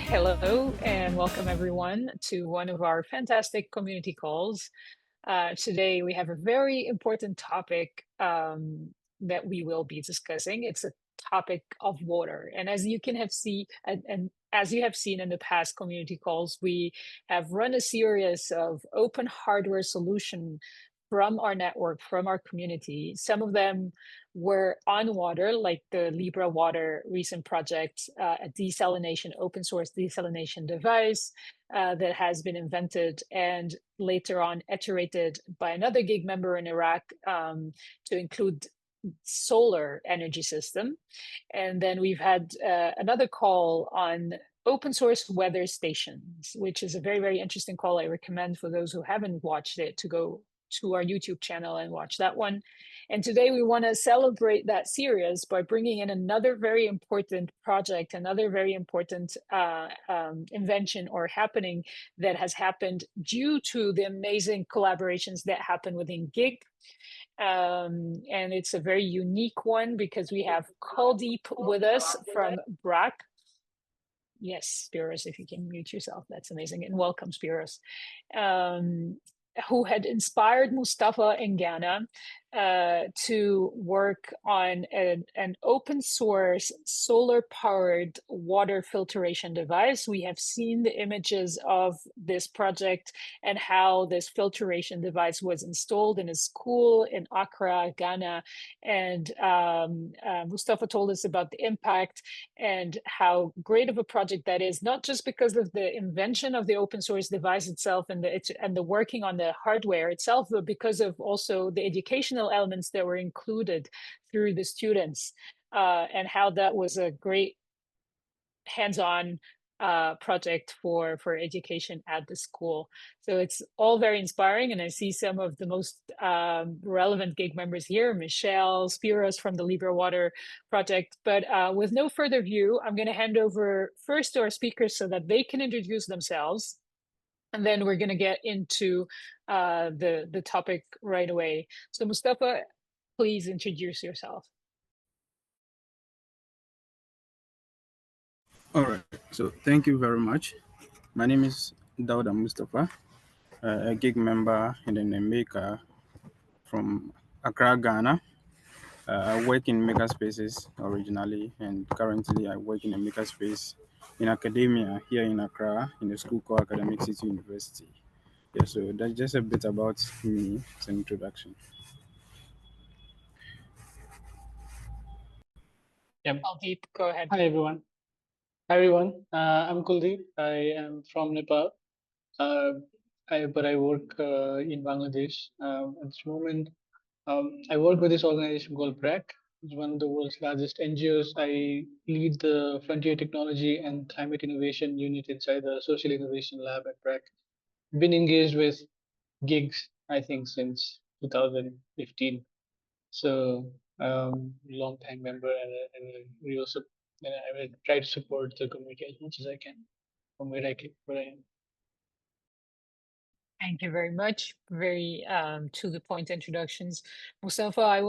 Hello and welcome everyone to one of our fantastic community calls. Today we have a very important topic that we will be discussing. It's a topic of water. And as you can have seen, and as you have seen in the past community calls, we have run a series of open hardware solution from our network, from our community. Some of them were on water, like the LibreWater recent project, a desalination, open source desalination device that has been invented and later on iterated by another gig member in Iraq to include solar energy system. And then we've had another call on open source weather stations, which is a very, very interesting call. I recommend for those who haven't watched it to go to our YouTube channel and watch that one. And today we want to celebrate that series by bringing in another very important project, another very important invention or happening that has happened due to the amazing collaborations that happen within GIG. And it's a very unique one because we have Kuldeep with us from BRAC. Yes, Spiros, if you can mute yourself, that's amazing. And welcome, Spiros. Who had inspired Mustapha in Ghana to work on an open source solar powered water filtration device. We have seen the images of this project and how this filtration device was installed in a school in Accra, Ghana. And Mustapha told us about the impact and how great of a project that is, not just because of the invention of the open source device itself and the working on the hardware itself, but because of also the educational elements that were included through the students and how that was a great hands-on project for education at the school. So it's all very inspiring, and I see some of the most relevant gig members here, Michelle, Spiros from the LibreWater project. But with no further ado, I'm going to hand over first to our speakers so that they can introduce themselves. And then we're going to get into the topic right away. So Mustapha, please introduce yourself. All right, so thank you very much. My name is Dauda Mustapha, a gig member and a maker from Accra, Ghana. I work in makerspaces originally, and currently I work in a makerspace in academia here in Accra in a school called Academic City University. Yeah, so that's just a bit about me as an introduction. Yep. Kuldeep, go ahead. Hi everyone. I'm Kuldeep. I am from Nepal. But I work in Bangladesh at this moment. I work with this organization called BRAC. It's one of the world's largest NGOs. I lead the Frontier Technology and Climate Innovation Unit inside the Social Innovation Lab at BRAC. Been engaged with gigs, I think, since 2015. So long time member and a real and I will try to support the community as much as I can from where I am. Thank you very much. Very to the point introductions. Mustafa, I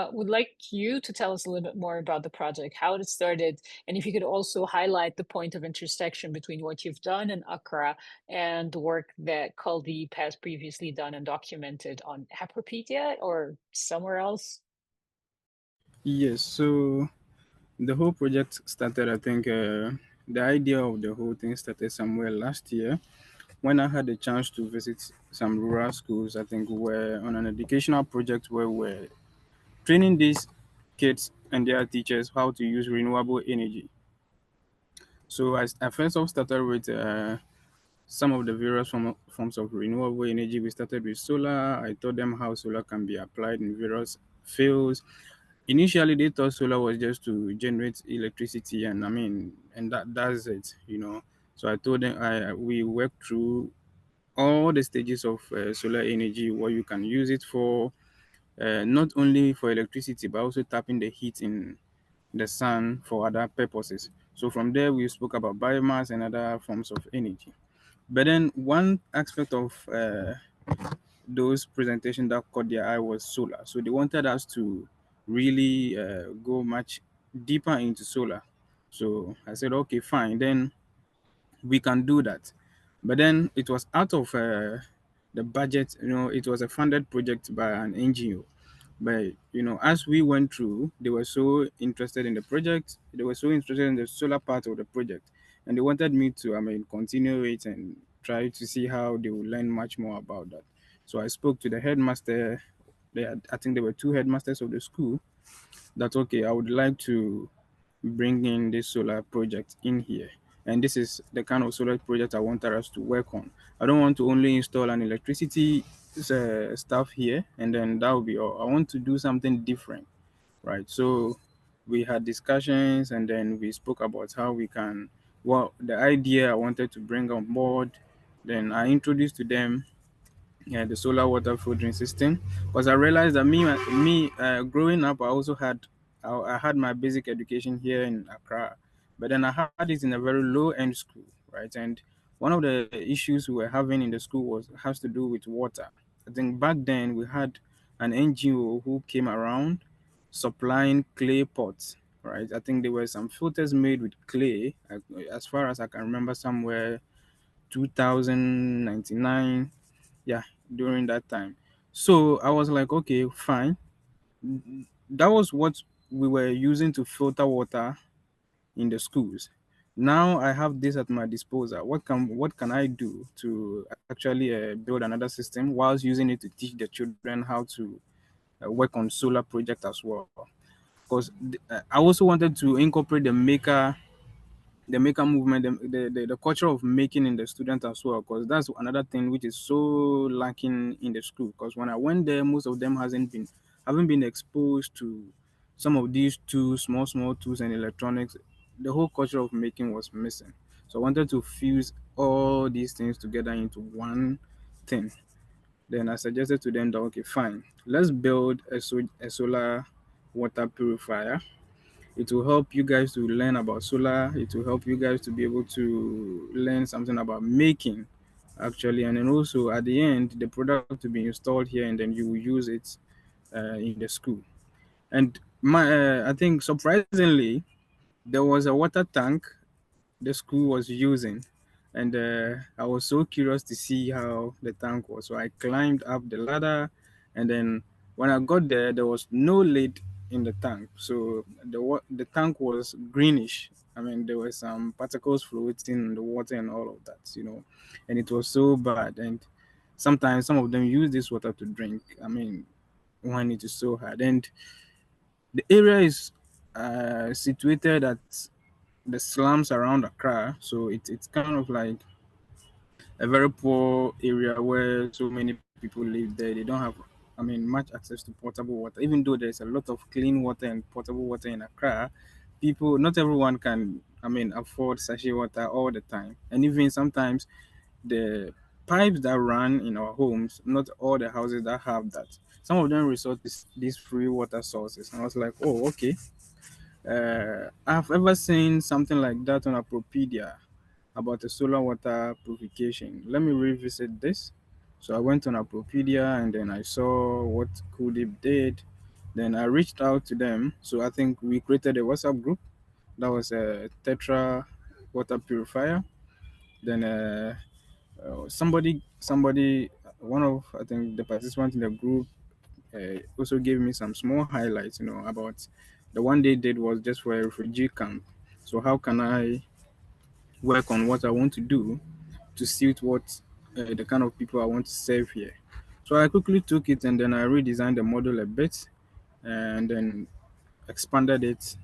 would like you to tell us a little bit more about the project, how it started, and if you could also highlight the point of intersection between what you've done in Accra and the work that Kuldeep has previously done and documented on Appropedia or somewhere else. Yes, so the whole project started, I think, the idea of the whole thing started somewhere last year when I had a chance to visit some rural schools. I think we're on an educational project where we're training these kids and their teachers how to use renewable energy. So I first off started with some of the various forms of renewable energy. We started with solar. I taught them how solar can be applied in various fields. Initially, they thought solar was just to generate electricity, and that's it. So I told them we worked through all the stages of solar energy, what you can use it for, not only for electricity, but also tapping the heat in the sun for other purposes. So from there, we spoke about biomass and other forms of energy. But then one aspect of those presentations that caught their eye was solar. So they wanted us to really go much deeper into solar. So I said, okay, fine. Then we can do that. But then it was out of the budget. It was a funded project by an NGO. But as we went through, they were so interested in the project. They were so interested in the solar part of the project, and they wanted me to, continue it and try to see how they would learn much more about that. So I spoke to the headmaster. I think there were two headmasters of the school. That okay, I would like to bring in this solar project in here. And this is the kind of solar project I wanted us to work on. I don't want to only install an electricity stuff here and then that will be all. I want to do something different, right? So we had discussions and then we spoke about how we can, well, the idea I wanted to bring on board. Then I introduced to them the solar water filtering system, because I realized that growing up, I had my basic education here in Accra, but then I had it in a very low end school, right? And one of the issues we were having in the school has to do with water. I think back then we had an NGO who came around supplying clay pots, right? I think there were some filters made with clay, as far as I can remember, somewhere 2099, yeah, during that time. So I was like, okay, fine. That was what we were using to filter water in the schools. Now I have this at my disposal. What can I do to actually build another system whilst using it to teach the children how to work on solar project as well? Because I also wanted to incorporate the maker movement, the culture of making in the student as well, because that's another thing which is so lacking in the school. Because when I went there, most of them hasn't been haven't been exposed to some of these tools, small tools and electronics. The whole culture of making was missing. So I wanted to fuse all these things together into one thing. Then I suggested to them that okay, fine, let's build a solar water purifier. It will help you guys to learn about solar. It will help you guys to be able to learn something about making, actually. And then also at the end, the product to be installed here, and then you will use it in the school. And I think surprisingly, there was a water tank the school was using. And I was so curious to see how the tank was. So I climbed up the ladder, and then when I got there, there was no lid in the tank. So the tank was greenish. I mean, there were some particles floating in the water and all of that. And it was so bad. And sometimes some of them use this water to drink. I mean, when it is so hard. And the area is situated at the slums around Accra. So it's kind of like a very poor area where so many people live there. They don't have, much access to potable water. Even though there's a lot of clean water and potable water in Accra, not everyone can, afford sachet water all the time. And even sometimes the pipes that run in our homes, not all the houses that have that. Some of them resort to these free water sources. And I was like, oh, okay. I've ever seen something like that on Appropedia about the solar water purification. Let me revisit this. So I went on Appropedia and then I saw what Kuldeep did. Then I reached out to them. So I think we created a WhatsApp group that was a Tetra water purifier. Then one of I think the participants in the group also gave me some small highlights, about the one they did was just for a refugee camp. So how can I work on what I want to do to suit what the kind of people I want to serve here? So I quickly took it and then I redesigned the model a bit and then expanded it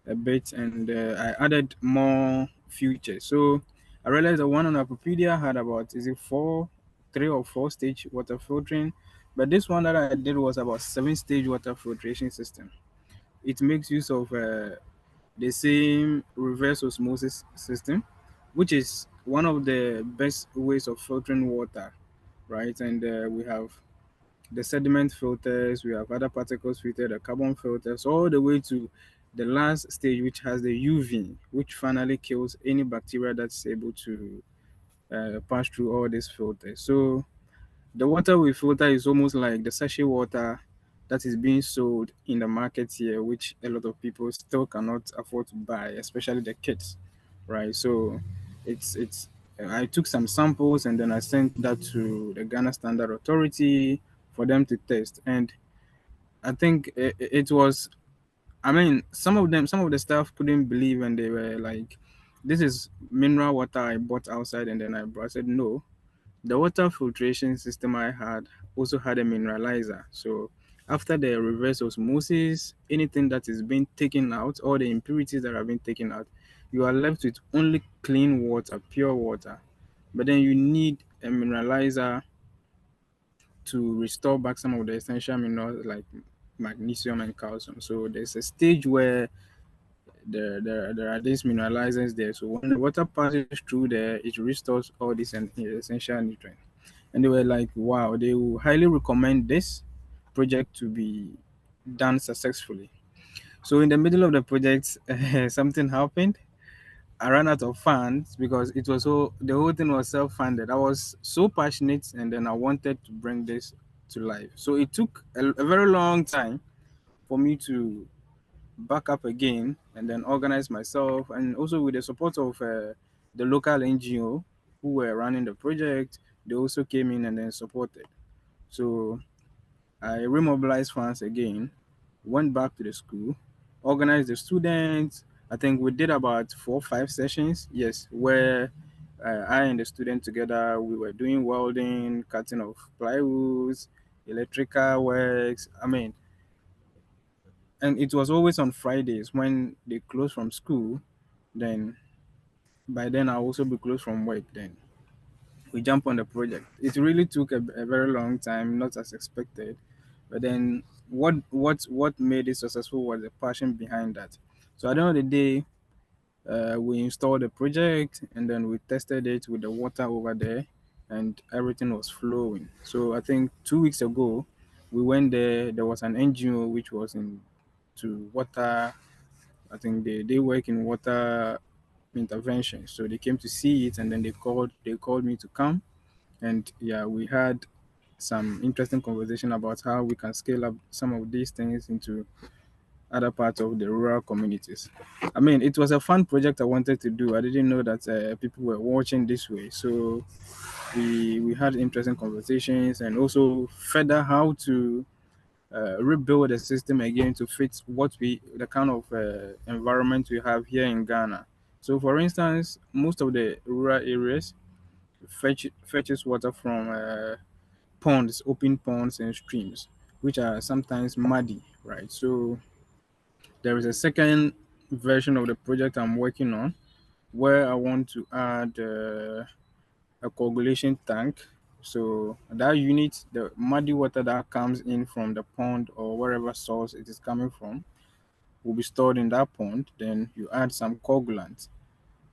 a bit and I added more features. So I realized the one on Appropedia had about is it 3 or 4 stage water filtering, but this one that I did was about 7 stage water filtration system. It makes use of the same reverse osmosis system, which is one of the best ways of filtering water, right? And we have the sediment filters, we have other particles filter, the carbon filters, all the way to the last stage, which has the UV, which finally kills any bacteria that's able to pass through all these filters. So the water we filter is almost like the sachet water that is being sold in the market here, which a lot of people still cannot afford to buy, especially the kids, right? So It's I took some samples and then I sent that to the Ghana Standard Authority for them to test. And I think it was, I mean, some of the staff couldn't believe, and they were like, "This is mineral water I bought outside," and then I brought. I said, "No, the water filtration system I had also had a mineralizer. So after the reverse osmosis, anything that is being taken out, all the impurities that have been taken out, you are left with only clean water, pure water. But then you need a mineralizer to restore back some of the essential minerals like magnesium and calcium. So there's a stage where there are these mineralizers there. So when the water passes through there, it restores all these essential nutrients. And they were like, wow, they will highly recommend this project to be done successfully. So in the middle of the project, something happened. I ran out of funds because it was so the whole thing was self-funded. I was so passionate, and then I wanted to bring this to life. So it took a very long time for me to back up again and then organize myself, and also with the support of the local NGO who were running the project. They also came in and then supported. So I remobilized funds again, went back to the school, organized the students. I think we did about 4 or 5 sessions, yes, where I and the student together, we were doing welding, cutting of plywoods, electrical works. I mean, and it was always on Fridays when they close from school. Then by then I'll also be closed from work. Then we jump on the project. It really took a very long time, not as expected. But then what made it successful was the passion behind that. So at the end of the day, we installed the project and then we tested it with the water over there, and everything was flowing. So I think 2 weeks ago, we went there. There was an NGO which was in to water. I think they work in water intervention. So they came to see it, and then they called me to come, and yeah, we had some interesting conversation about how we can scale up some of these things into other parts of the rural communities. I mean, it was a fun project I wanted to do. I didn't know that people were watching this way. So we had interesting conversations, and also further how to rebuild the system again to fit the kind of environment we have here in Ghana. So, for instance, most of the rural areas fetches water from ponds, open ponds, and streams, which are sometimes muddy, right? So there is a second version of the project I'm working on where I want to add a coagulation tank. So that unit, the muddy water that comes in from the pond or wherever source it is coming from, will be stored in that pond. Then you add some coagulant,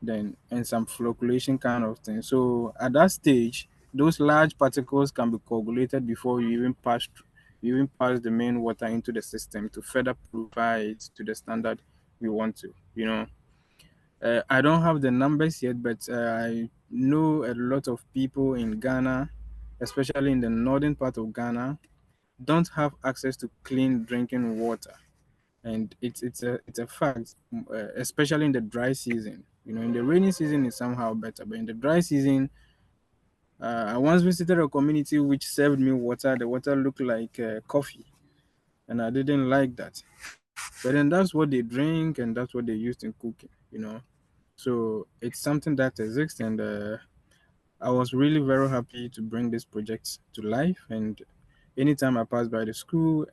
then and some flocculation kind of thing. So at that stage, those large particles can be coagulated before you even pass the main water into the system to further provide to the standard we want to. I don't have the numbers yet, but I know a lot of people in Ghana, especially in the northern part of Ghana, don't have access to clean drinking water, and it's a fact, especially in the dry season. In the rainy season is somehow better, but in the dry season, I once visited a community which served me water. The water looked like coffee, and I didn't like that. But then that's what they drink, and that's what they used in cooking. So it's something that exists, and I was really very happy to bring this project to life. And anytime I pass by the school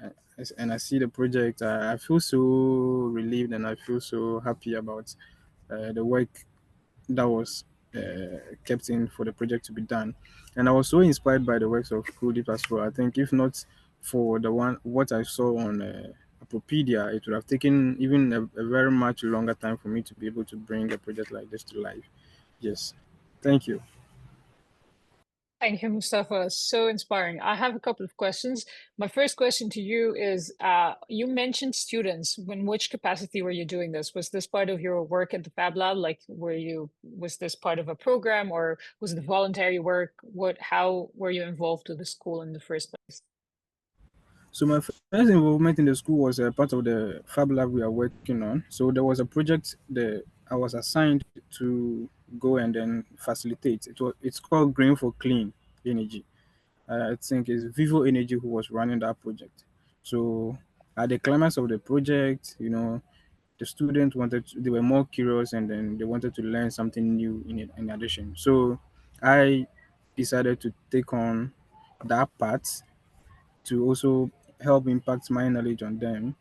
and I see the project, I feel so relieved, and I feel so happy about the work that was kept in for the project to be done. And I was so inspired by the works of Kuldeep as well. I think if not for what I saw on Appropedia, it would have taken even a very much longer time for me to be able to bring a project like this to life. Yes. Thank you. Thank you, Mustafa. So inspiring. I have a couple of questions. My first question to you is, you mentioned students. In which capacity were you doing this? Was this part of your work at the Fab Lab? Like, was this part of a program, or was it voluntary work? How were you involved with the school in the first place? So my first involvement in the school was a part of the Fab Lab we are working on. So there was a project that I was assigned to. go and then facilitate. It's called Green for Clean Energy. I think it's Vivo Energy who was running that project. So at the climax of the project, the students they were more curious, and then they wanted to learn something new in addition. So I decided to take on that part to also help impact my knowledge on them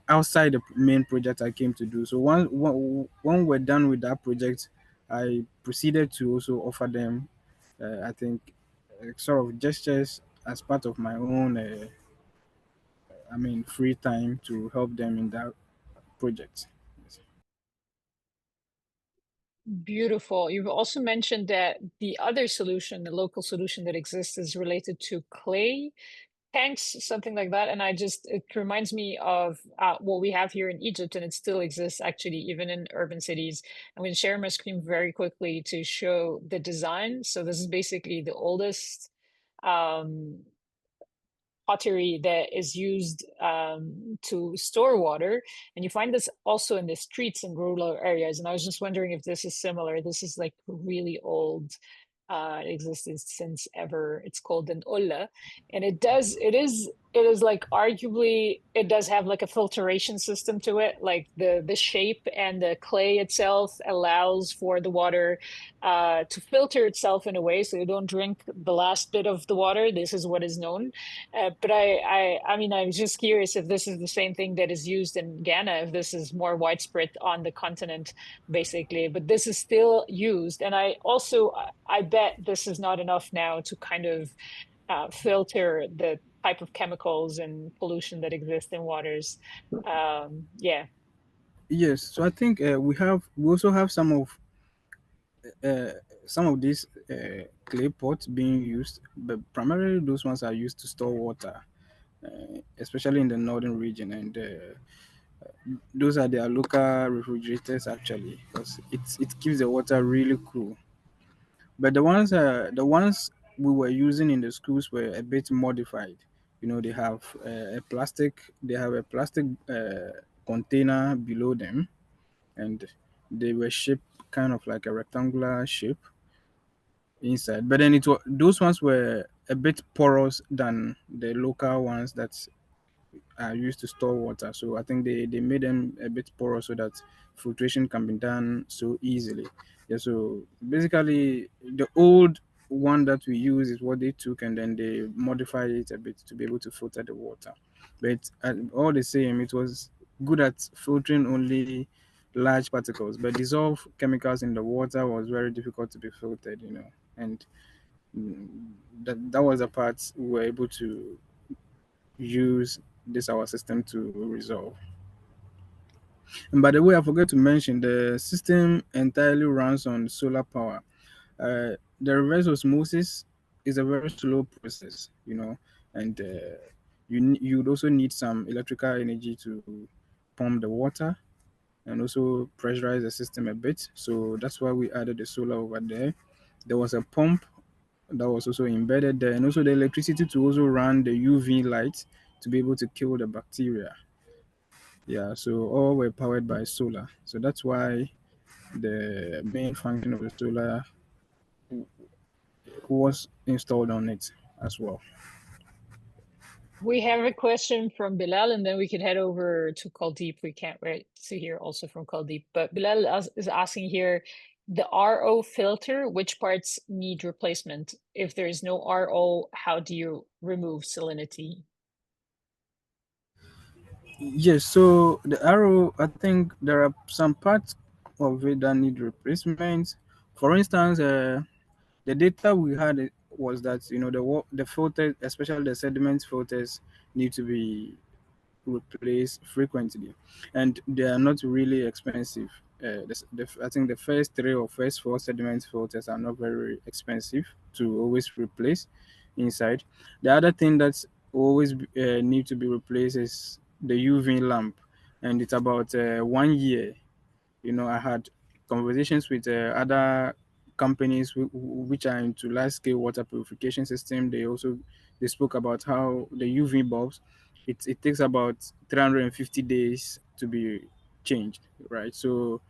outside the main project I came to do. So when we're done with that project, I proceeded to also offer them, I think, sort of gestures as part of my own, free time to help them in that project. Beautiful. You've also mentioned that the other solution, the local solution that exists, is related to clay tanks, something like that. And it reminds me of what we have here in Egypt, and it still exists actually, even in urban cities. I'm going to share my screen very quickly to show the design. So this is basically the oldest um, pottery that is used to store water. And you find this also in the streets in rural areas. And I was just wondering if this is similar. This is like really old. It existed since ever. It's called an olla, and it is like arguably it does have like a filtration system to it. Like the shape and the clay itself allows for the water to filter itself in a way so you don't drink the last bit of the water. This is what is known. But I mean, I was just curious if this is the same thing that is used in Ghana, if this is more widespread on the continent, basically. But this is still used, and I bet this is not enough now to kind of filter the type of chemicals and pollution that exist in waters. Yeah. Yes, so I think we also have uh, some of these clay pots being used, but primarily those ones are used to store water, especially in the northern region, and those are their local refrigerators actually, because it keeps the water really cool. But the ones we were using in the schools were a bit modified. They have a plastic container below them, and they were shaped kind of like a rectangular shape inside. But then those ones were a bit porous than the local ones that are used to store water. So I think they made them a bit porous so that filtration can be done so easily. Yeah, so basically the old one that we use is what they took, and then they modified it a bit to be able to filter the water. But all the same, it was good at filtering only large particles, but dissolved chemicals in the water was very difficult to be filtered. And that was the part we were able to use this our system to resolve. And by the way, I forgot to mention the system entirely runs on solar power. The reverse osmosis is a very slow process, and you'd also need some electrical energy to pump the water and also pressurize the system a bit. So that's why we added the solar over there. There was a pump that was also embedded there, and also the electricity to also run the UV light to be able to kill the bacteria. Yeah, so all were powered by solar. So that's why the main function of the solar was installed on it as well. We have a question from Bilal, and then we can head over to Kuldeep. We can't wait to hear also from Kuldeep. But Bilal is asking here, the RO filter, which parts need replacement? If there is no RO, how do you remove salinity? Yes, so the arrow, I think there are some parts of it that need replacement. For instance, the data we had was that the filters, especially the sediment filters, need to be replaced frequently, and they are not really expensive. I think the first three or first four sediment filters are not very expensive to always replace inside. The other thing that's always need to be replaced is the UV lamp, and it's about 1 year. I had conversations with other companies which are into large scale water purification system. They spoke about how the UV bulbs, it takes about 350 days to be changed, right? So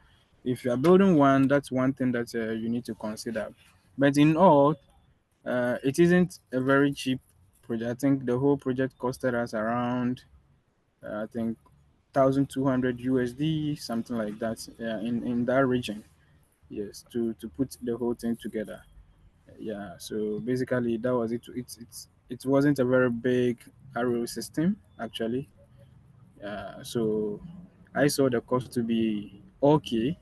If you are building one, that's one thing that you need to consider. But in all, it isn't a very cheap project. I think the whole project costed us around, I think, 1,200 USD, something like that, in that region. Yes, to put the whole thing together. Yeah, so basically that was it. It wasn't a very big RO system actually. So I saw the cost to be okay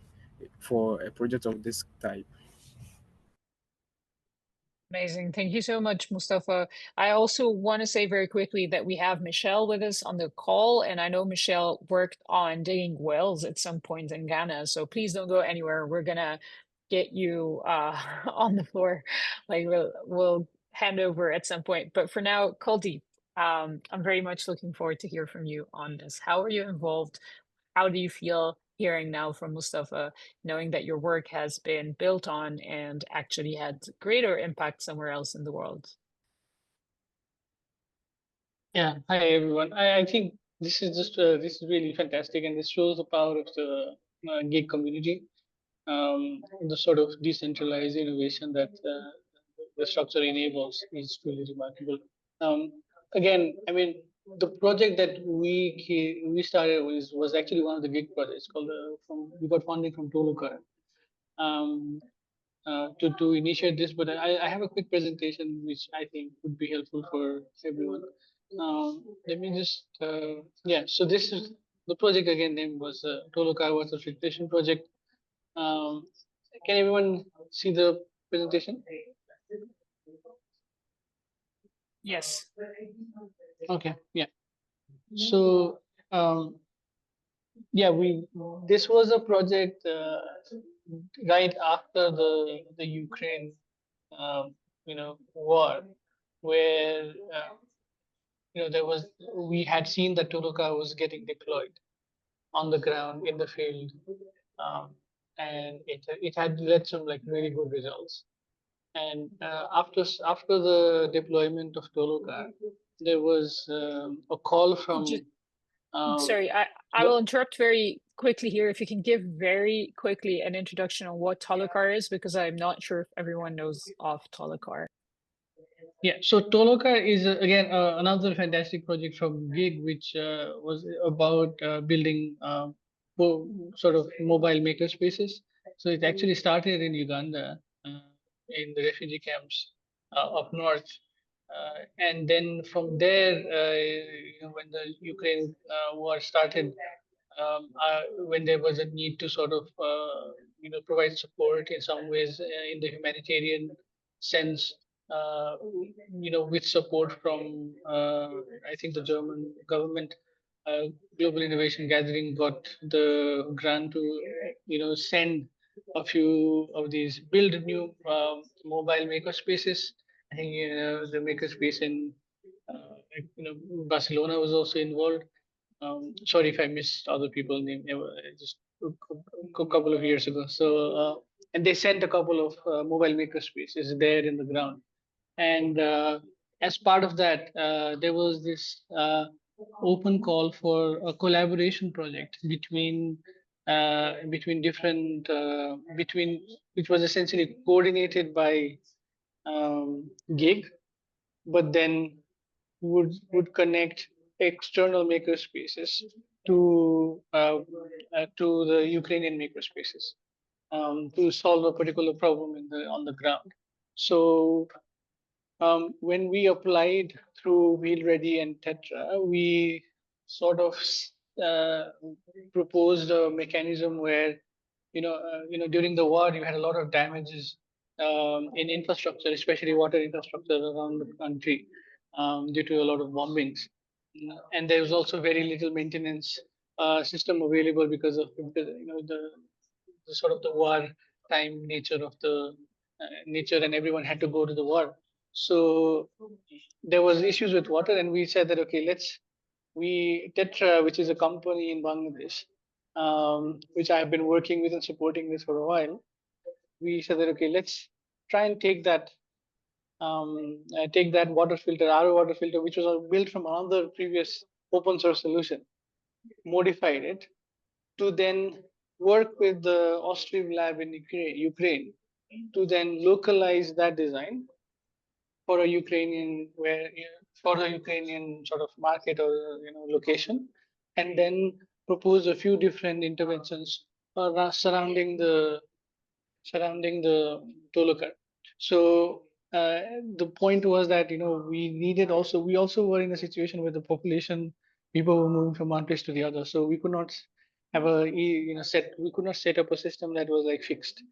for a project of this type. Amazing. Thank you so much, Mustafa. I also want to say very quickly that we have Michelle with us on the call, and I know Michelle worked on digging wells at some point in Ghana. So please don't go anywhere. We're gonna get you on the floor. Like we'll hand over at some point. But for now, Kuldeep, I'm very much looking forward to hear from you on this. How are you involved? How do you feel hearing now from Mustafa, knowing that your work has been built on and actually had greater impact somewhere else in the world? Yeah, hi everyone. I think this is really fantastic, and this shows the power of the gig community. The sort of decentralized innovation that the structure enables is truly remarkable. Again, I mean, the project that we started was actually one of the gig projects called we got funding from Toluca. Um, to initiate this, but I have a quick presentation which I think would be helpful for everyone. Let me just, yeah, so this is the project again, name was Toluca Water Filtration Project. Um, can everyone see the presentation? Yes. Okay, yeah. So, yeah, this was a project right after the Ukraine, war, where there was we had seen that Toluca was getting deployed on the ground in the field, um, and it had led some like really good results. And after the deployment of Toluca, there was a call Just, from um, sorry, I the will interrupt very quickly here. If you can give very quickly an introduction on what Tolokar is, because I'm not sure if everyone knows of Tolokar. Yeah, so Toloka is again another fantastic project from Gig, which was about building sort of mobile maker spaces. So it actually started in Uganda, in the refugee camps up north, and then from there, when the Ukraine war started, when there was a need to sort of provide support in some ways in the humanitarian sense, with support from I think the German government. Global Innovation Gathering got the grant to send a few of these build new mobile maker spaces. I think the maker space in Barcelona was also involved. Sorry if I missed other people's name. Just a couple of years ago. So and they sent a couple of mobile maker spaces there in the ground, and as part of that, there was this open call for a collaboration project between different between which was essentially coordinated by Gig, but then would connect external makerspaces to the Ukrainian makerspaces to solve a particular problem on the ground. So when we applied through Wheel Ready and Tetra, we sort of uh, proposed a mechanism where, during the war, you had a lot of damages in infrastructure, especially water infrastructure around the country, due to a lot of bombings. And there was also very little maintenance system available because of the sort of the war time nature of the nature, and everyone had to go to the war. So there was issues with water, and we said that okay, we Tetra, which is a company in Bangladesh, which I have been working with and supporting this for a while. We said that okay, let's try and take that water filter, RO water filter, which was built from another previous open source solution, modified it to then work with the Austrian lab in Ukraine to then localize that design for a Ukrainian for a Ukrainian sort of market or location, and then propose a few different interventions surrounding the Tolokar. So the point was that we also were in a situation where the population, people were moving from one place to the other, so we could not have a set we could not set up a system that was like fixed,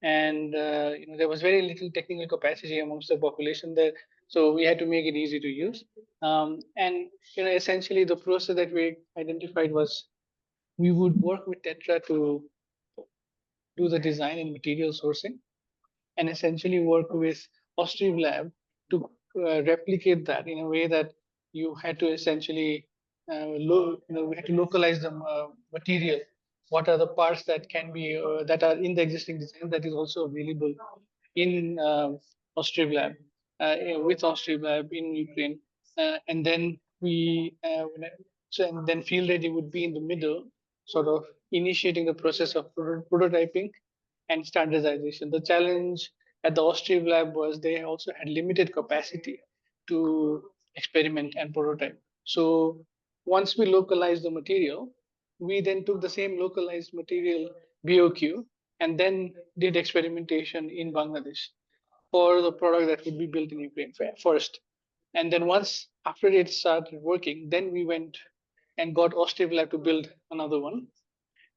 and there was very little technical capacity amongst the population there, so we had to make it easy to use. And essentially the process that we identified was we would work with Tetra to do the design and material sourcing, and essentially work with Austrian lab to replicate that in a way that you had to essentially we had to localize the material. What are the parts that can be that are in the existing design that is also available in Austrian lab with Austrian lab in Ukraine, and then and then field ready would be in the middle, sort of initiating the process of prototyping and standardization. The challenge at the Austrian lab was they also had limited capacity to experiment and prototype. So once we localized the material, we then took the same localized material BOQ and then did experimentation in Bangladesh for the product that would be built in Ukraine first. And then once after it started working, then we went and got Austrian lab to build another one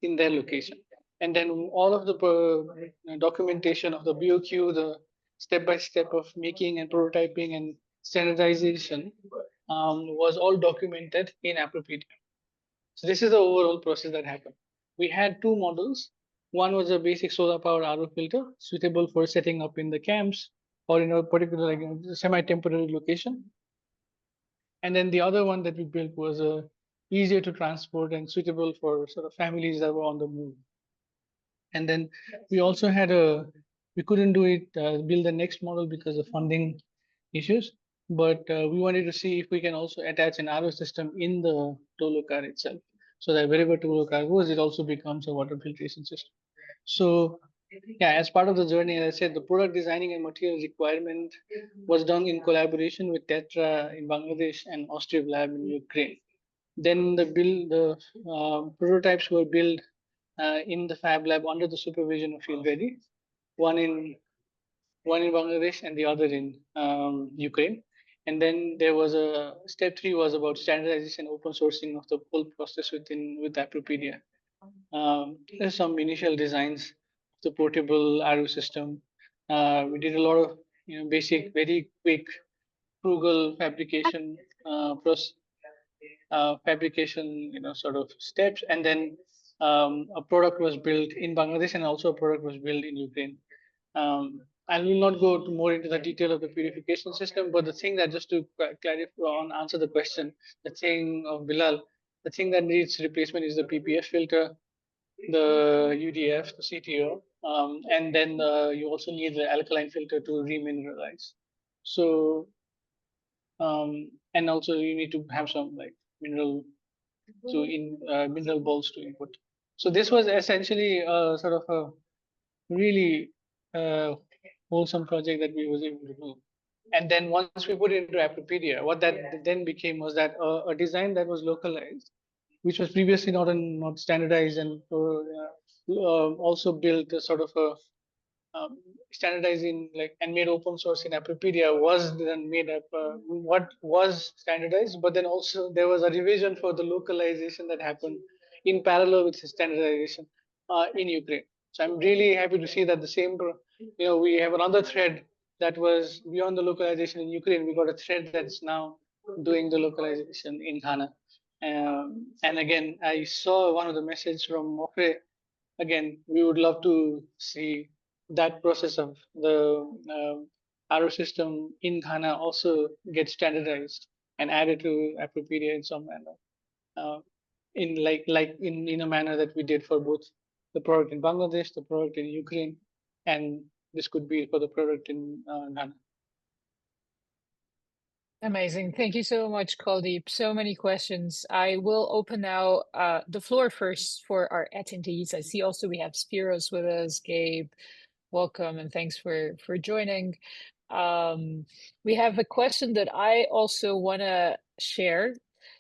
in their location. And then all of the documentation of the BOQ, the step by step of making and prototyping and standardization was all documented in Appropedia. So this is the overall process that happened. We had two models. One was a basic solar powered RO filter suitable for setting up in the camps or in a particular semi-temporary location. And then the other one that we built was easier to transport and suitable for sort of families that were on the move. And then we also had we couldn't do it, build the next model because of funding issues, but we wanted to see if we can also attach an RO system in the Tolo car itself. So that wherever Tolo car goes, it also becomes a water filtration system. So yeah, as part of the journey, as I said, the product designing and material requirement was done in collaboration with Tetra in Bangladesh and Austrian Lab in Ukraine. Then the prototypes were built in the Fab Lab under the supervision of Field Ready, one in one in Bangladesh and the other in Ukraine. And then there was a step three was about standardization, open sourcing of the whole process with Appropedia. There's some initial designs of the portable RO system. We did a lot of basic, very quick, frugal fabrication, sort of steps, and then a product was built in Bangladesh, and also a product was built in Ukraine. I will not go more into the detail of the purification system, but the thing that just to clarify on answer the question, the thing of Bilal, the thing that needs replacement is the PPF filter, the UDF, the CTO, and then you also need the alkaline filter to remineralize. So and also you need to have some like mineral mineral balls to input. So this was essentially sort of a really wholesome project that we was able to do. And then once we put it into Appropedia, what that then became was that a design that was localized, which was previously not standardized, and also built a sort of a standardizing like and made open source in Appropedia was then made up what was standardized, but then also there was a revision for the localization that happened in parallel with standardization in Ukraine. So I'm really happy to see that the same, we have another thread that was beyond the localization in Ukraine. We got a thread that's now doing the localization in Ghana. And again, I saw one of the messages from Mokre. Again, we would love to see that process of the RO system in Ghana also get standardized and added to Appropedia in some manner, in in a manner that we did for both the product in Bangladesh, the product in Ukraine, and this could be for the product in Ghana. Amazing. Thank you so much, Kuldeep. So many questions. I will open now the floor first for our attendees. I see also we have Spiros with us. Gabe, welcome and thanks for joining. We have a question that I also want to share.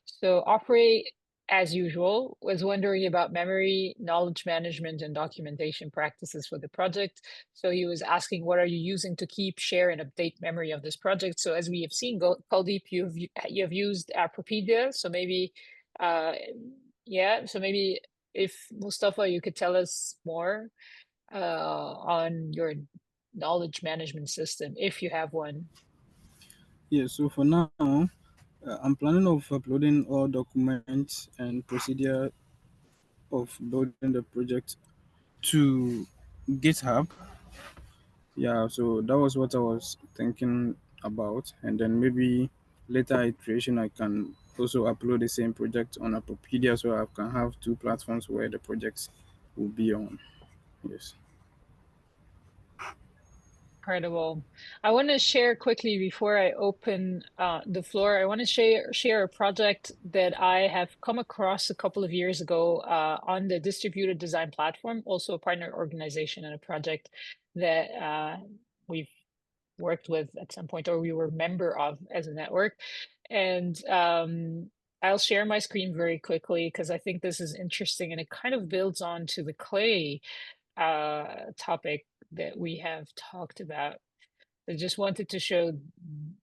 So Operate, as usual, was wondering about memory, knowledge management, and documentation practices for the project. So he was asking, what are you using to keep, share, and update memory of this project? So as we have seen, Kuldeep, you've used Appropedia. So maybe, uh, yeah. So maybe if Mustapha, you could tell us more on your knowledge management system, if you have one. Yeah, so for now, I'm planning of uploading all documents and procedure of building the project to GitHub. Yeah, so that was what I was thinking about, and then maybe later iteration I can also upload the same project on Appropedia, so I can have two platforms where the projects will be on. Yes. Incredible. I want to share quickly before I open the floor. I want to share a project that I have come across a couple of years ago on the distributed design platform, also a partner organization and a project that we've worked with at some point or we were member of as a network. And I'll share my screen very quickly because I think this is interesting and it kind of builds on to the clay topic that we have talked about. I just wanted to show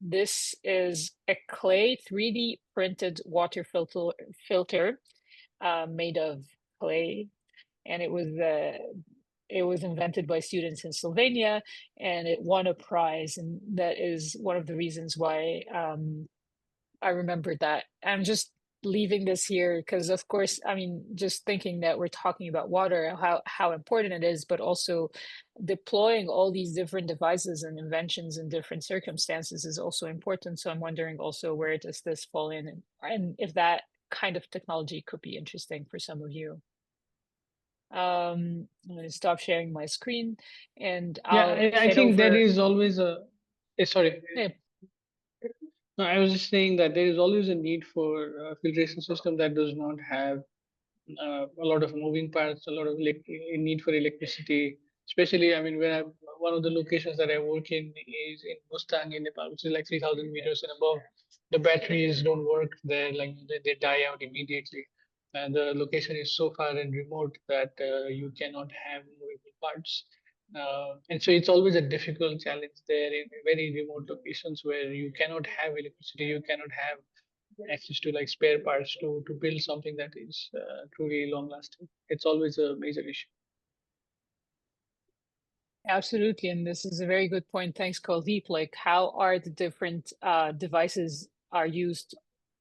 this is a clay 3D printed water filter made of clay, and it was invented by students in Slovenia, and it won a prize, and that is one of the reasons why I remembered that. I'm just leaving this here because, of course, I mean, just thinking that we're talking about water, how important it is, but also deploying all these different devices and inventions in different circumstances is also important. So I'm wondering also where does this fall in, and if that kind of technology could be interesting for some of you. I'm going to stop sharing my screen, and Yeah, I'll I head think there over. is always a. Sorry. Yeah, No, I was just saying that there is always a need for a filtration system that does not have a lot of moving parts, a lot of need for electricity. Especially, I mean, one of the locations that I work in is in Mustang in Nepal, which is like 3,000 meters and above. The batteries don't work there; like they die out immediately, and the location is so far and remote that you cannot have movable parts. And so it's always a difficult challenge there in very remote locations where you cannot have electricity, you cannot have access to like spare parts to build something that is truly long lasting. It's always a major issue. absolutely. And this is a very good point. Thanks, Kuldeep. Like, how are the different devices are used?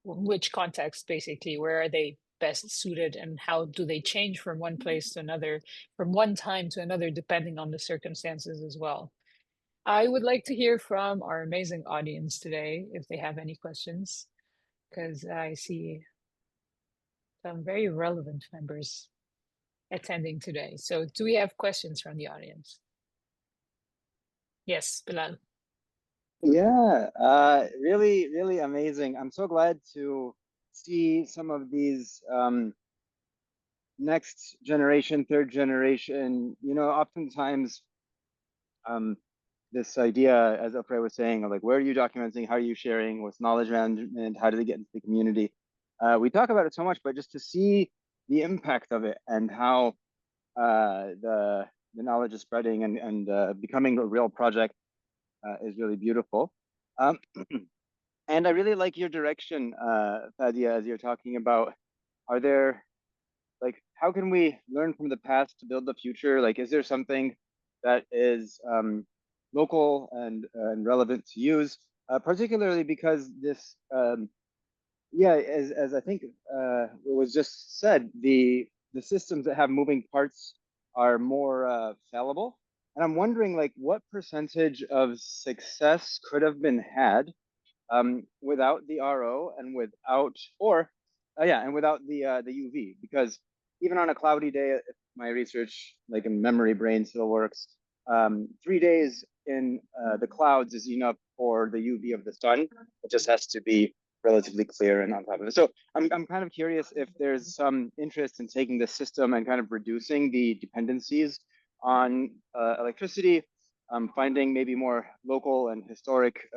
Which context, basically? Where are they best suited, and how do they change from one place to another, from one time to another, depending on the circumstances as well? I would like to hear from our amazing audience today if they have any questions, because I see some very relevant members attending today. So, do we have questions from the audience? Yes, Bilal. Yeah, really, really amazing. I'm so glad to see some of these next generation, third generation. Oftentimes, um, this idea, as Opre was saying, of like, where are you documenting? How are you sharing? What's knowledge management? How do they get into the community? We talk about it so much, but just to see the impact of it and how the knowledge is spreading and becoming a real project is really beautiful. Um, and I really like your direction, Fadia, as you're talking about. Are there like how can we learn from the past to build the future? Like, is there something that is local and relevant to use, particularly because this, yeah, as I think was just said, the systems that have moving parts are more fallible. And I'm wondering, like, what percentage of success could have been had without the RO and without, or yeah, and without the UV, because even on a cloudy day, if my research, like in memory brain, still works. 3 days in the clouds is enough for the UV of the sun. It just has to be relatively clear and on top of it. So I'm kind of curious if there's some interest in taking this system and kind of reducing the dependencies on electricity, finding maybe more local and historic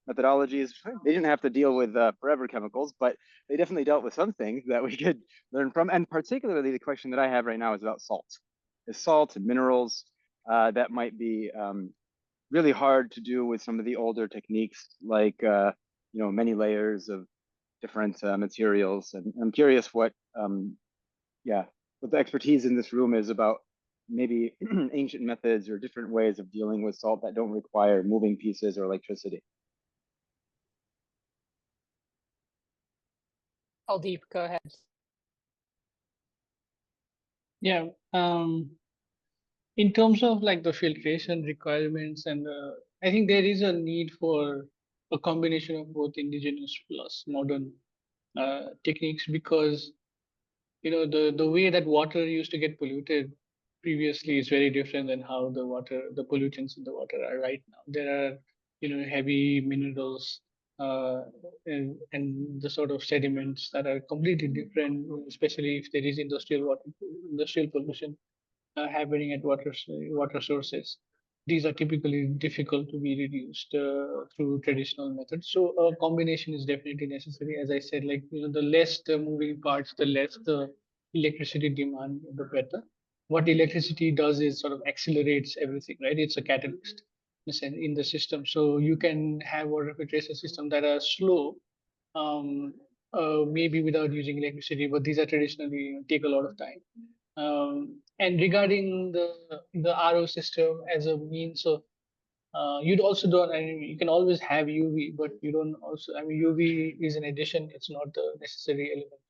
methodologies. They didn't have to deal with forever chemicals, but they definitely dealt with some things that we could learn from. And particularly the question that I have right now is about salt. Is salt and minerals that might be really hard to do with some of the older techniques, like many layers of different materials. And I'm curious what the expertise in this room is about maybe ancient methods or different ways of dealing with salt that don't require moving pieces or electricity. Kuldeep, go ahead. Yeah. In terms of like the filtration requirements, and I think there is a need for a combination of both indigenous plus modern techniques, because the way that water used to get polluted previously is very different than how the pollutants in the water are right now. There are heavy minerals and the sort of sediments that are completely different, especially if there is industrial pollution happening at water sources. These are typically difficult to be reduced through traditional methods. So a combination is definitely necessary. As I said, like the less the moving parts, the less the electricity demand, the better. What electricity does is sort of accelerates everything, right? It's a catalyst in the system. So you can have water filtration systems that are slow, um, maybe without using electricity, but these are traditionally take a lot of time. And regarding the RO system as a means of, you'd also don't. I mean, you can always have UV, but you don't also. I mean, UV is an addition. It's not the necessary element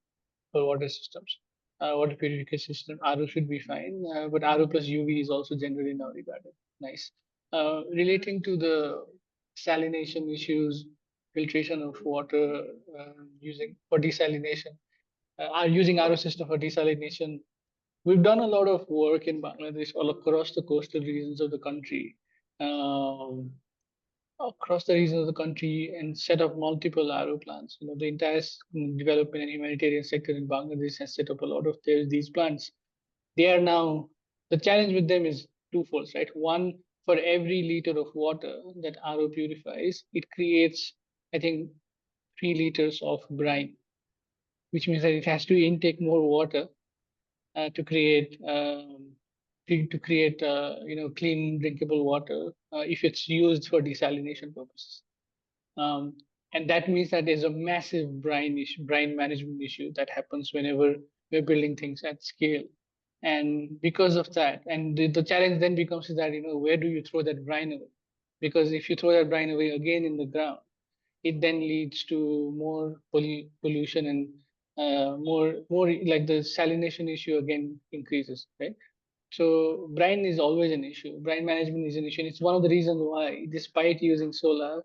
for water systems. Water purification system, RO should be fine, but RO plus UV is also generally now regarded nice. Relating to the salination issues, filtration of water using for desalination, are using RO system for desalination. We've done a lot of work in Bangladesh all across the coastal regions of the country, um, and set up multiple RO plants. The entire development and humanitarian sector in Bangladesh has set up a lot of these plants. They are now, the challenge with them is twofold, right? One, for every liter of water that RO purifies, it creates, I think, 3 liters of brine, which means that it has to intake more water to create clean drinkable water if it's used for desalination purposes. And that means that there's a massive brine management issue that happens whenever we're building things at scale. And because of that, and the challenge then becomes is that where do you throw that brine away? Because if you throw that brine away again in the ground, it then leads to more pollution and more like the salination issue again increases, right? So brine is always an issue. Brine management is an issue. And it's one of the reasons why, despite using solar,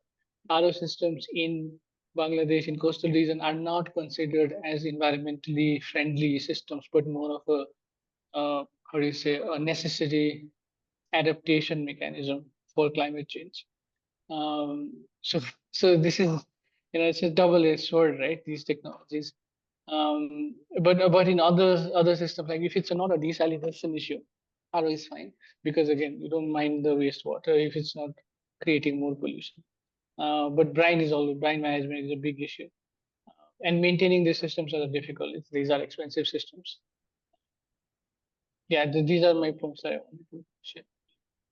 RO systems in Bangladesh in coastal region are not considered as environmentally friendly systems, but more of a how do you say, a necessary adaptation mechanism for climate change. So this is, it's a double-edged sword, right? These technologies. But in other systems, like if it's not a desalination issue, RO is fine, because again, you don't mind the wastewater if it's not creating more pollution. But brine management is a big issue, and maintaining these systems are difficult. These are expensive systems. Yeah, these are my points that I wanted to share.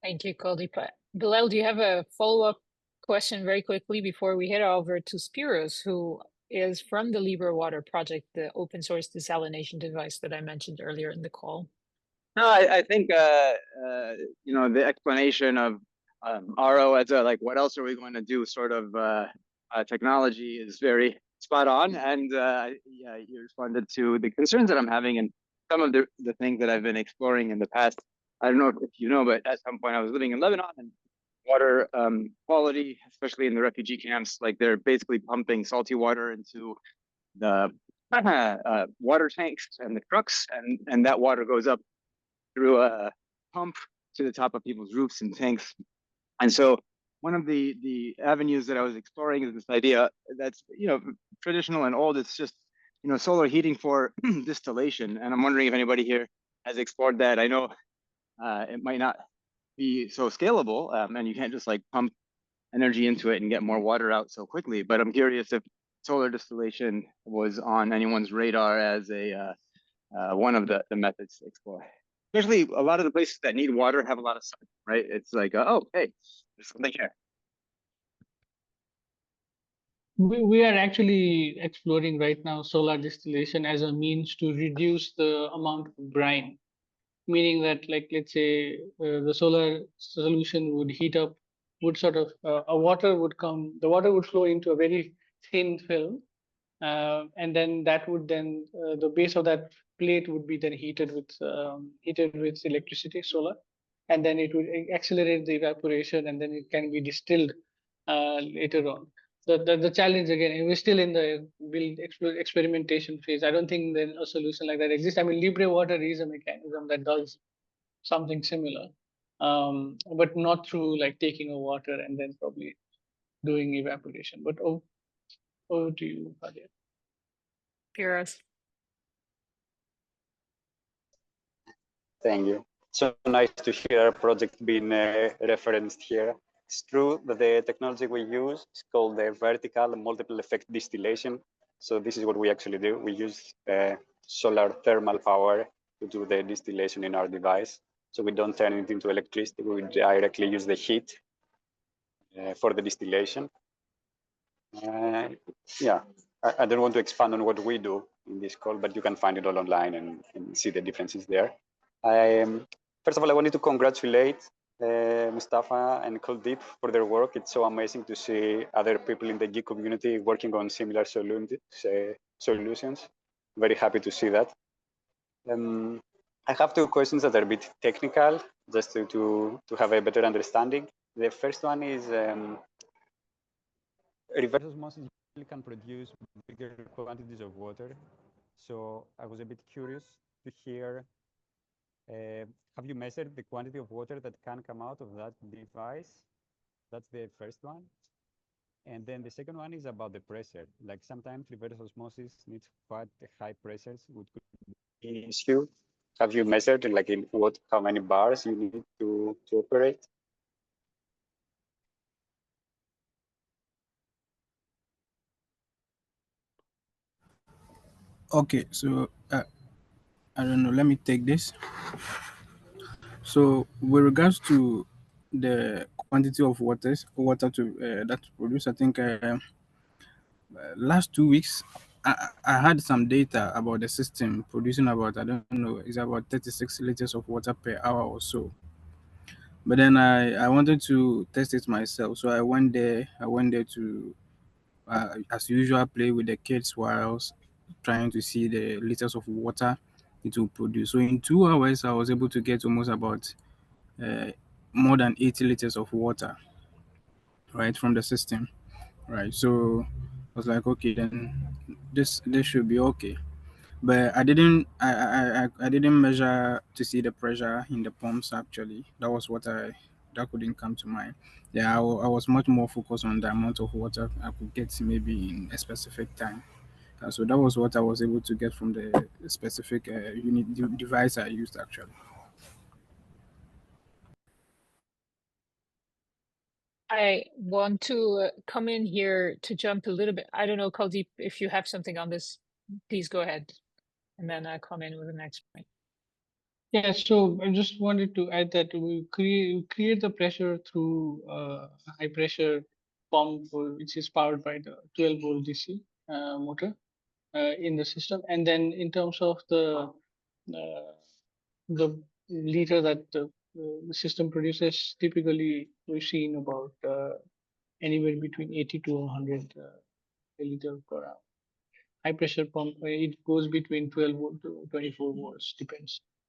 Thank you, Kuldeep. Bilal, do you have a follow-up question very quickly before we head over to Spiros, who is from the LibreWater project, the open source desalination device that I mentioned earlier in the call? No, I think the explanation of RO as a, like, what else are we going to do sort of technology is very spot on, and yeah, you responded to the concerns that I'm having and some of the things that I've been exploring in the past. I don't know if you know, but at some point I was living in Lebanon, and water quality, especially in the refugee camps, like they're basically pumping salty water into the water tanks and the trucks, and that water goes up through a pump to the top of people's roofs and tanks. And so one of the avenues that I was exploring is this idea that's, traditional and old. It's just, solar heating for distillation. And I'm wondering if anybody here has explored that. I know it might not be so scalable, and you can't just like pump energy into it and get more water out so quickly. But I'm curious if solar distillation was on anyone's radar as a one of the methods to explore. Especially a lot of the places that need water have a lot of sun, right? It's like, oh, hey, there's something here. We are actually exploring right now solar distillation as a means to reduce the amount of brine, meaning that, like, let's say the solar solution would heat up, would sort of the water would flow into a very thin film, and then that would then the base of that plate would be then heated with electricity, solar, and then it would accelerate the evaporation, and then it can be distilled later on. The challenge again, and we're still in the experimentation phase. I don't think then a solution like that exists. I mean, LibreWater is a mechanism that does something similar, but not through like taking a water and then probably doing evaporation. But over to you, Fadia. Piras. Thank you. So nice to hear a project being referenced here. It's true that the technology we use is called the vertical multiple effect distillation. So this is what we actually do. We use solar thermal power to do the distillation in our device. So we don't turn it into electricity. We directly use the heat for the distillation. Yeah, I don't want to expand on what we do in this call, but you can find it all online and see the differences there. First of all, I wanted to congratulate Mustapha and Kuldeep for their work. It's so amazing to see other people in the geek community working on similar solutions. Very happy to see that. I have two questions that are a bit technical, just to have a better understanding. The first one is reverse osmosis can produce bigger quantities of water. So I was a bit curious to hear, have you measured the quantity of water that can come out of that device? That's the first one. And then the second one is about the pressure. Like sometimes reverse osmosis needs quite high pressures, which could be an issue. Have you measured like in how many bars you need to operate? Okay, so I don't know. Let me take this. So with regards to the quantity of water to that produce, I think last 2 weeks I had some data about the system producing about, I don't know, it's about 36 liters of water per hour or so. But then I wanted to test it myself, so I went there to as usual play with the kids while I was trying to see the liters of water it will produce. So in 2 hours I was able to get almost about more than 80 liters of water, right, from the system, right? So I was like, okay, then this should be okay. But I didn't measure to see the pressure in the pumps actually. That couldn't come to mind. Yeah, I was much more focused on the amount of water I could get maybe in a specific time. So that was what I was able to get from the specific device I used actually. I want to come in here to jump a little bit. I don't know, Kuldeep, if you have something on this, please go ahead. And then I come in with the next point. Yeah, so I just wanted to add that we create the pressure through a high pressure pump, which is powered by the 12-volt DC motor in the system. And then in terms of the liter that the system produces, typically we've seen about anywhere between 80 to 100 liter per hour. High pressure pump, it goes between 12 volt to 24 volts,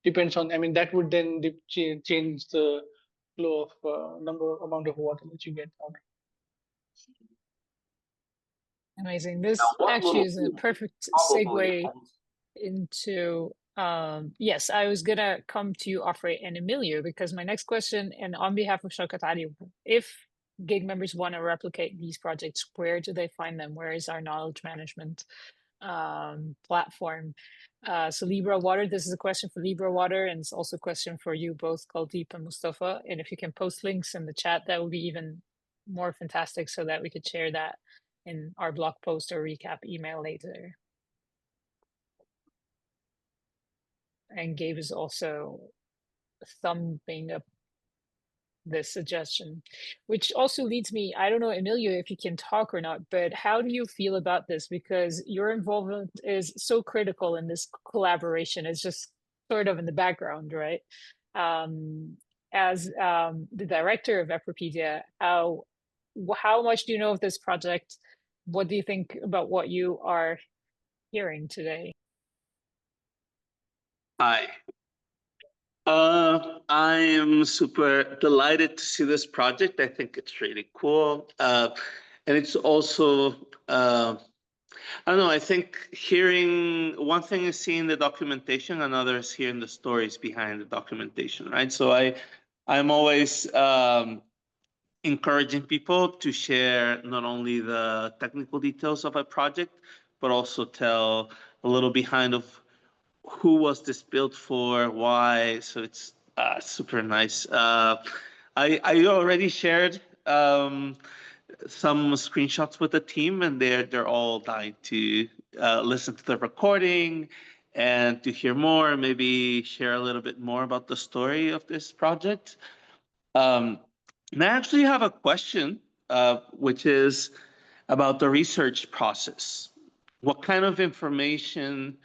depends on, I mean, that would then change the flow of amount of water that you get out. Amazing. This actually is a perfect segue into Yes, I was gonna come to you, Afre and Emilio, because my next question, and on behalf of Shaukat Ali, if gig members want to replicate these projects, where do they find them? Where is our knowledge management platform? So LibreWater, this is a question for LibreWater, and it's also a question for you both, Kuldeep and Mustapha. And if you can post links in the chat, that would be even more fantastic, so that we could share that in our blog post or recap email later. And Gabe is also thumbing up this suggestion, which also leads me, I don't know, Emilio, if you can talk or not, but how do you feel about this? Because your involvement is so critical in this collaboration. It's just sort of in the background, right? As the director of Appropedia, how much do you know of this project? What do you think about what you are hearing today? Hi. I am super delighted to see this project. I think it's really cool. And it's also, I don't know, I think hearing, one thing is seeing the documentation, another is hearing the stories behind the documentation, right? So I'm always encouraging people to share not only the technical details of a project, but also tell a little behind of who was this built for, why. So it's super nice. I already shared some screenshots with the team, and they're all dying to listen to the recording and to hear more, maybe share a little bit more about the story of this project. And I actually have a question, which is about the research process. What kind of information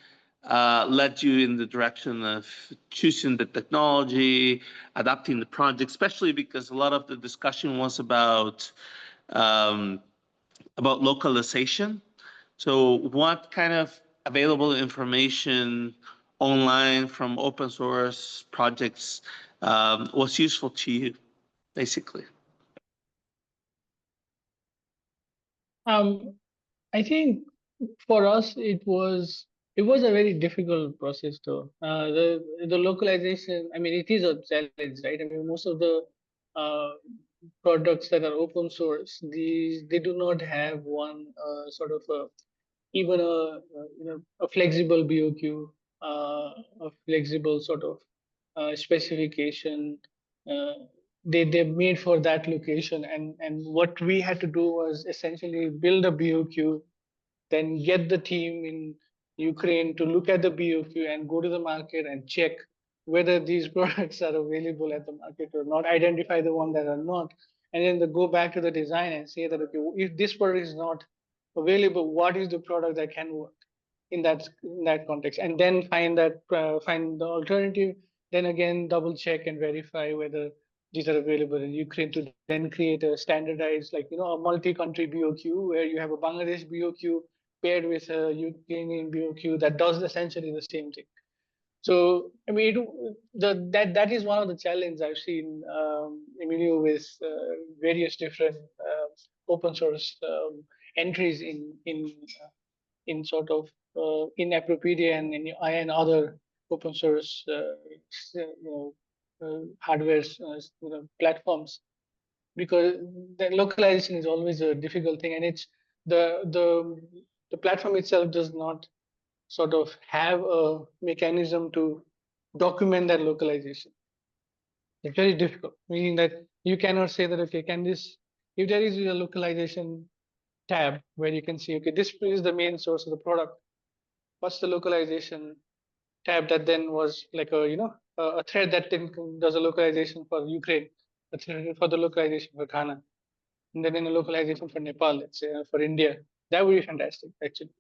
led you in the direction of choosing the technology, adapting the project, especially because a lot of the discussion was about localization. So what kind of available information online from open source projects was useful to you, basically? I think for us it was a very difficult process though. The localization, I mean, it is a challenge, right? I mean, most of the uh, products that are open source, they do not have one sort of even a flexible BOQ, a flexible sort of specification. Uh, they made for that location, and what we had to do was essentially build a BOQ, then get the team in Ukraine to look at the BOQ and go to the market and check whether these products are available at the market or not, identify the ones that are not, and then they go back to the design and say that, okay, if this product is not available, what is the product that can work in that context, and then find the alternative, then again double check and verify whether these are available in Ukraine, to then create a standardized, like, a multi-country BOQ where you have a Bangladesh BOQ paired with a Ukrainian BOQ that does essentially the same thing. So I mean, that is one of the challenges I've seen, Emilio, with various different open source entries in sort of in Appropedia and in other open source hardware platforms, because the localization is always a difficult thing, and it's the platform itself does not sort of have a mechanism to document that localization. It's very difficult, meaning that you cannot say that, okay, if there is a localization tab where you can see, okay, this is the main source of the product, what's the localization tab that then was like a thread that then does a localization for Ukraine, a thread for the localization for Ghana, and then in a localization for Nepal, let's say, for India. That would be fantastic, actually.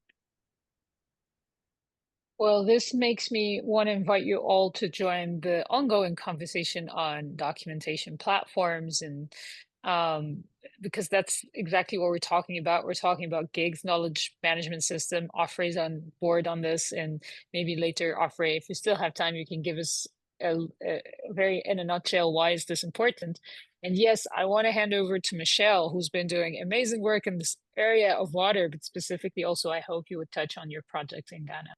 Well, this makes me want to invite you all to join the ongoing conversation on documentation platforms, and because that's exactly what we're talking about. We're talking about gigs knowledge management system. Afre's on board on this, and maybe later, Afre, if you still have time, you can give us a very, in a nutshell, why is this important? And yes, I want to hand over to Michelle, who's been doing amazing work in this area of water, but specifically also, I hope you would touch on your project in Ghana.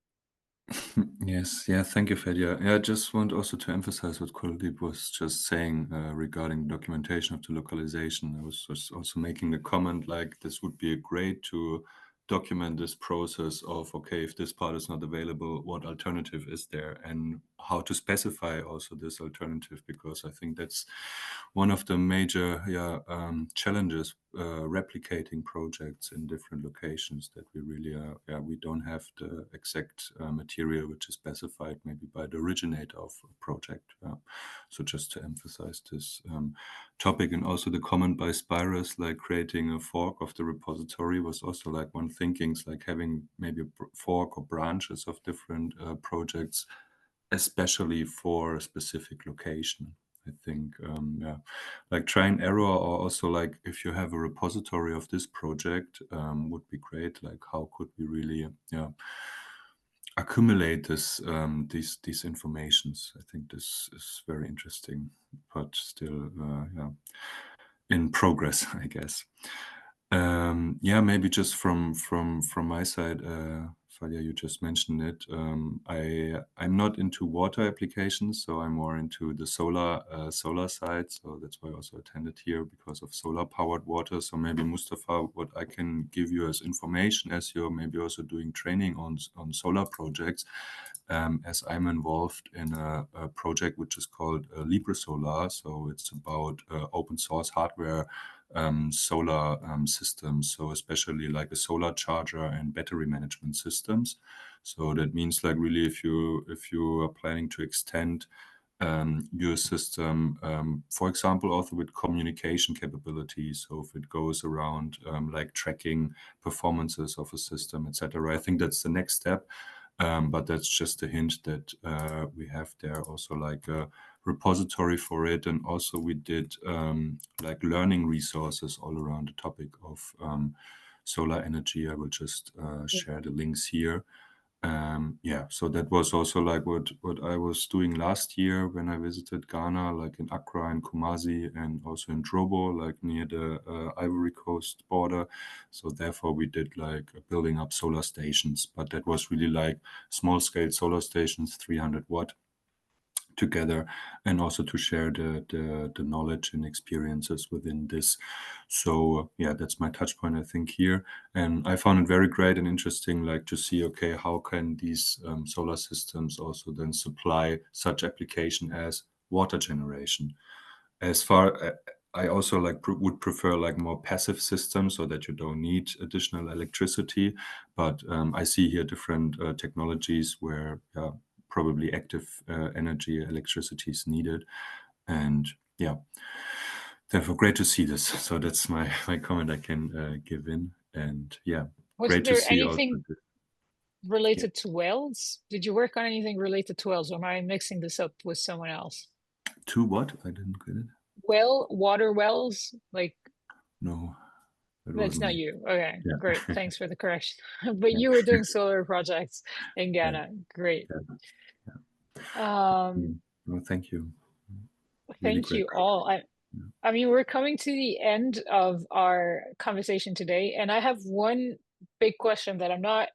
Yes, yeah, thank you, Fadia. Yeah, I just want also to emphasize what Kuldeep was just saying regarding documentation of the localization. I was just also making a comment like this would be great to document this process of, okay, if this part is not available, what alternative is there, and how to specify also this alternative, because I think that's one of the major challenges replicating projects in different locations, that we really we don't have the exact material which is specified maybe by the originator of a project. So just to emphasize this topic, and also the comment by Spirus, like creating a fork of the repository was also like one thinkings, like having maybe a fork or branches of different projects, especially for a specific location. I think, like try and error, or also like if you have a repository of this project, would be great. Like how could we really, accumulate these informations? I think this is very interesting, but still, in progress, I guess. Maybe just from my side, Fadia, you just mentioned it. I'm not into water applications, so I'm more into the solar side. So that's why I also attended here, because of solar powered water. So maybe Mustapha, what I can give you as information, as you're maybe also doing training on solar projects, as I'm involved in a project which is called LibreSolar. So it's about open source hardware solar systems, so especially like a solar charger and battery management systems. So that means like really if you are planning to extend your system, for example, also with communication capabilities. So if it goes around like tracking performances of a system, etc. I think that's the next step. But that's just a hint that we have there also like a repository for it. And also we did like learning resources all around the topic of solar energy. I will just share the links here. So that was also like what I was doing last year when I visited Ghana, like in Accra and Kumasi, and also in Drobo, like near the Ivory Coast border. So therefore we did like building up solar stations, but that was really like small scale solar stations, 300 watt together, and also to share the knowledge and experiences within this. So yeah, that's my touch point, I think, here. And I found it very great and interesting, like to see, okay, how can these solar systems also then supply such application as water generation? As far I also like would prefer like more passive systems, so that you don't need additional electricity. But I see here different technologies where probably active energy, electricity is needed. And yeah, therefore great to see this. So that's my comment I can give in. And yeah, Was great to there see also anything this. related to wells? Did you work on anything related to wells, or am I mixing this up with someone else? To what? I didn't get it. Water wells, like No, that that's wasn't not me. you. Okay, Yeah. great. Thanks for the correction. But Yeah. you were doing solar projects in Yeah. Ghana. Great. Yeah. Um, Well, thank you. Really thank great. you all. I mean, we're coming to the end of our conversation today, and I have one big question that I'm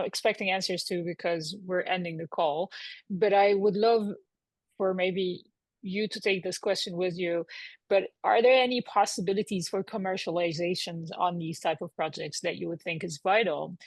expecting answers to because we're ending the call. But I would love for maybe you to take this question with you. But are there any possibilities for commercializations on these type of projects that you would think is vital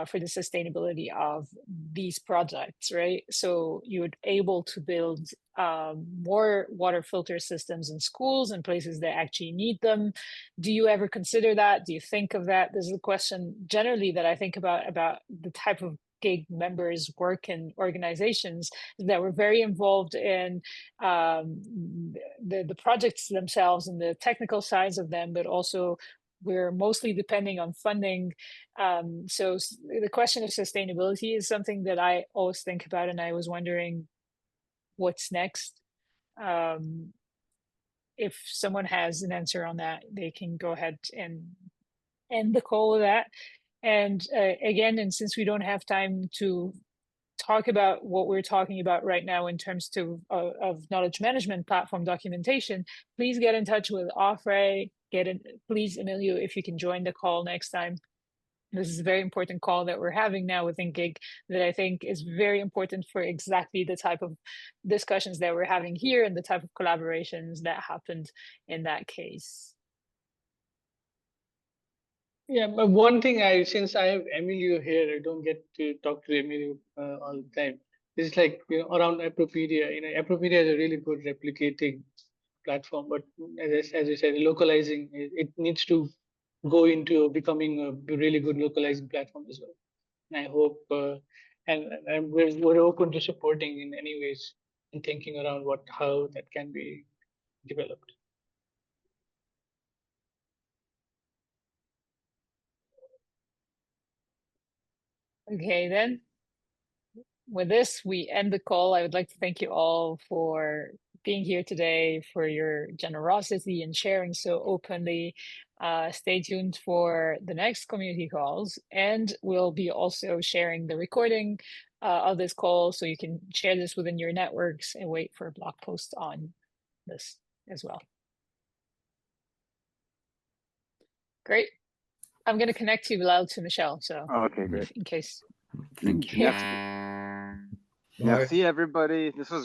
for the sustainability of these projects, right? So you would able to build more water filter systems in schools and places that actually need them. Do you ever consider that? Do you think of that? This is a question generally that I think about the type of gig members work in organizations that were very involved in the projects themselves and the technical sides of them, but also we're mostly depending on funding. So the question of sustainability is something that I always think about, and I was wondering what's next. If someone has an answer on that, they can go ahead and end the call with that. And again, and since we don't have time to talk about what we're talking about right now in terms of knowledge management platform documentation, please get in touch with Offray. Please, Emilio, if you can join the call next time. This is a very important call that we're having now within GIG that I think is very important for exactly the type of discussions that we're having here and the type of collaborations that happened in that case. Yeah, but one thing since I have Emilio here, I don't get to talk to Emilio all the time. It's like, around Appropedia. Appropedia is a really good replicating platform, but as you said, localizing it needs to go into becoming a really good localizing platform as well. And I hope, and we're open to supporting in any ways and thinking around how that can be developed. Okay, then with this, we end the call. I would like to thank you all for being here today, for your generosity and sharing so openly. Stay tuned for the next community calls, and we'll be also sharing the recording of this call so you can share this within your networks and wait for a blog post on this as well. Great. I'm going to connect you, Bilal, to Michelle. So, okay, great. in case. Thank you. Merci, everybody. This was